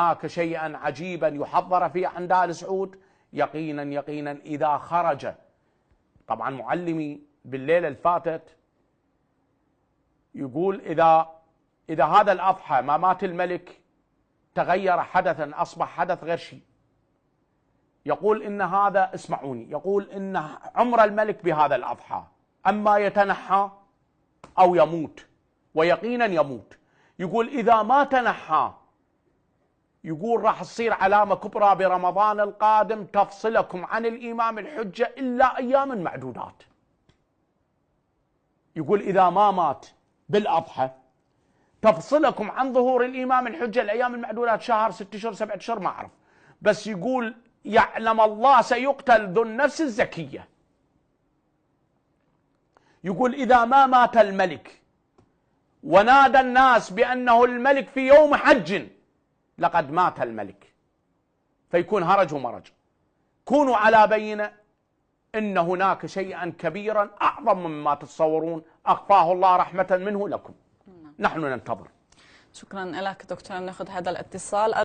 هناك شيئا عجيبا يحضر فيه عند آل سعود. يقينا يقينا إذا خرج، طبعا معلمي بالليلة الفاتت يقول إذا هذا الأضحى ما مات الملك تغير حدثا، أصبح حدث غير شيء. يقول إن هذا، اسمعوني، يقول إن عمر الملك بهذا الأضحى أما يتنحى أو يموت، ويقينا يموت. يقول إذا ما تنحى، يقول راح تصير علامة كبرى برمضان القادم تفصلكم عن الإمام الحجة إلا أيام معدودات. يقول إذا ما مات بالأضحى تفصلكم عن ظهور الإمام الحجة الأيام المعدودات، شهر 6 أشهر 7 أشهر ما أعرف، بس يقول يعلم الله سيقتل ذو النفس الزكية. يقول إذا ما مات الملك ونادى الناس بأنه الملك في يوم حج، لقد مات الملك، فيكون هرج ومرج. كونوا على بينة إن هناك شيئا كبيرا أعظم مما تتصورون أخفاه الله رحمة منه لكم. نحن ننتظر. شكرا لك دكتور. ناخذ هذا الاتصال.